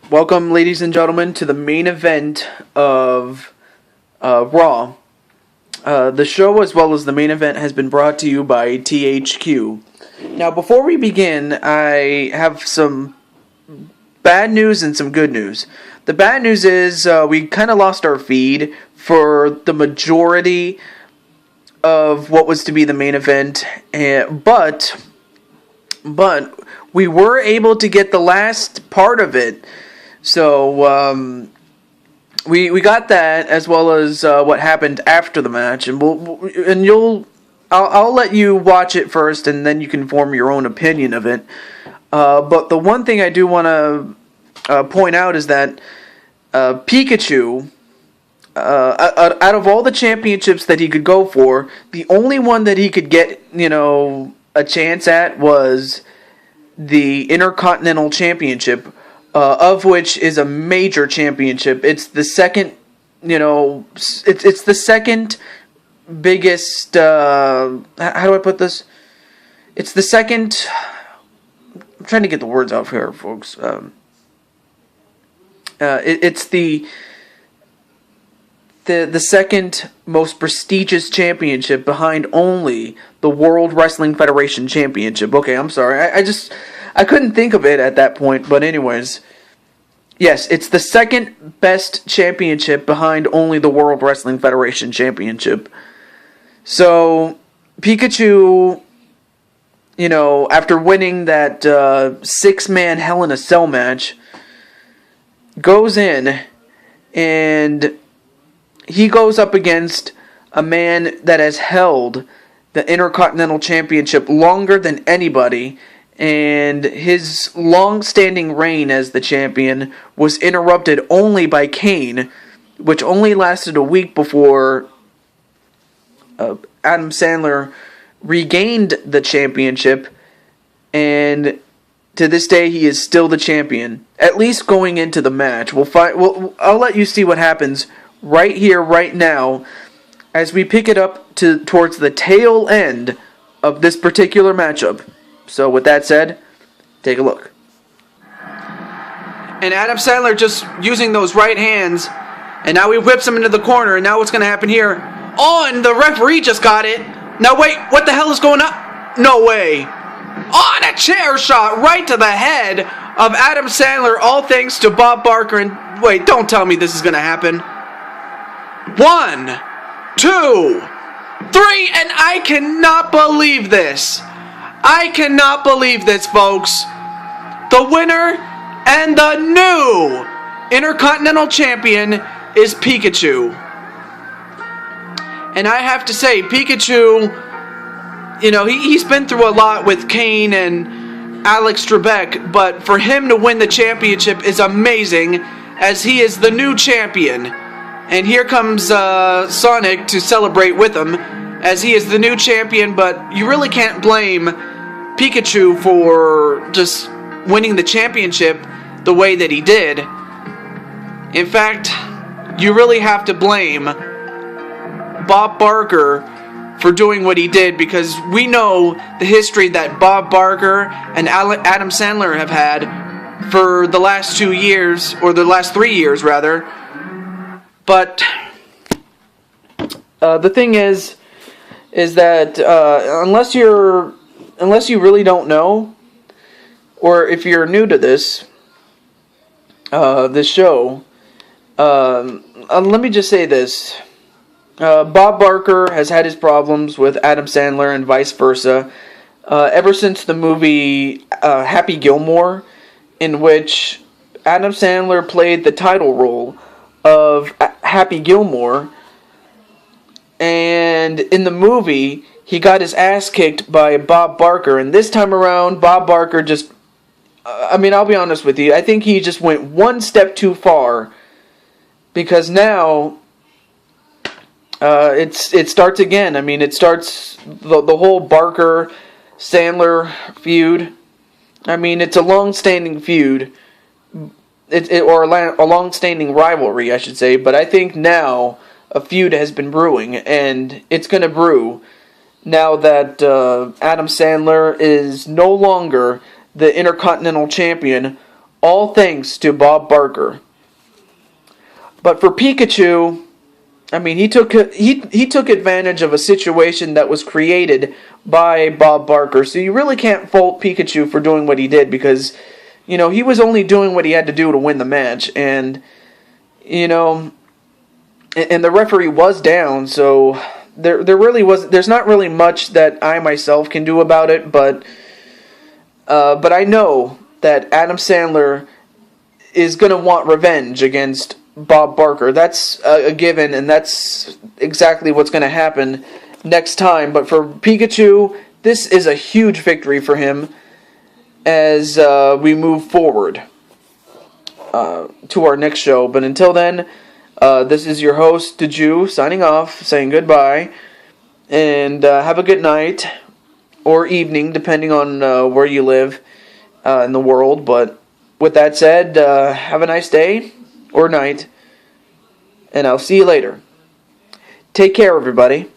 Welcome, ladies and gentlemen, to the main event of Raw. The show, as well as the main event, has been brought to you by THQ. Now, before we begin, I have some bad news and some good news. The bad news is we kind of lost our feed for the majority of what was to be the main event, but we were able to get the last part of it. So we got that, as well as what happened after the match, and I'll let you watch it first, and then you can form your own opinion of it. But the one thing I do want to point out is that Pikachu, out of all the championships that he could go for, the only one that he could get, a chance at was the Intercontinental Championship, of which is a major championship. It's the second, it's the second biggest, how do I put this? It's the second, I'm trying to get the words out here, folks. It's the second most prestigious championship behind only the World Wrestling Federation Championship. Okay, I'm sorry. I couldn't think of it at that point, but anyways. Yes, it's the second best championship behind only the World Wrestling Federation Championship. So, Pikachu, after winning that 6-man Hell in a Cell match, goes in and he goes up against a man that has held the Intercontinental Championship longer than anybody, and his long-standing reign as the champion was interrupted only by Kane, which only lasted a week before Adam Sandler regained the championship, and to this day he is still the champion, at least going into the match. I'll let you see what happens right here, right now, as we pick it up towards the tail end of this particular matchup. So with that said, take a look. And Adam Sandler just using those right hands, and now he whips him into the corner, and now what's going to happen here? Oh, and the referee just got it. Now wait, what the hell is going on? No way. Oh, and a chair shot right to the head of Adam Sandler, all thanks to Bob Barker. And wait, don't tell me this is going to happen. 1, 2, 3, and I cannot believe this. I cannot believe this, folks. The winner and the new Intercontinental Champion is Pikachu. And I have to say, Pikachu, he's been through a lot with Kane and Alex Trebek, but for him to win the championship is amazing, as he is the new champion. And here comes Sonic to celebrate with him, as he is the new champion, but you really can't blame Pikachu for just winning the championship the way that he did. In fact, you really have to blame Bob Barker for doing what he did, because we know the history that Bob Barker and Adam Sandler have had for the last 2 years, or the last 3 years rather. But the thing is that unless you really don't know, or if you're new to this show, let me just say this. Bob Barker has had his problems with Adam Sandler and vice versa ever since the movie Happy Gilmore, in which Adam Sandler played the title role of Happy Gilmore, and in the movie he got his ass kicked by Bob Barker, and this time around Bob Barker just, I'll be honest with you, I think he just went one step too far, because now it starts again. It starts the whole Barker-Sandler feud. It's a long-standing feud, or a long-standing rivalry, I should say, but I think now a feud has been brewing, and it's going to brew now that Adam Sandler is no longer the Intercontinental Champion all thanks to Bob Barker. But for Pikachu, I mean, he took advantage of a situation that was created by Bob Barker. So you really can't fault Pikachu for doing what he did, because, you know, he was only doing what he had to do to win the match, and, you know, and the referee was down, so there's not really much that I myself can do about it, but I know that Adam Sandler is going to want revenge against Bob Barker. That's a given, and that's exactly what's going to happen next time. But for Pikachu, this is a huge victory for him as we move forward to our next show. But until then, this is your host, Deju, signing off, saying goodbye, and have a good night or evening, depending on where you live in the world. But with that said, have a nice day or night, and I'll see you later. Take care, everybody.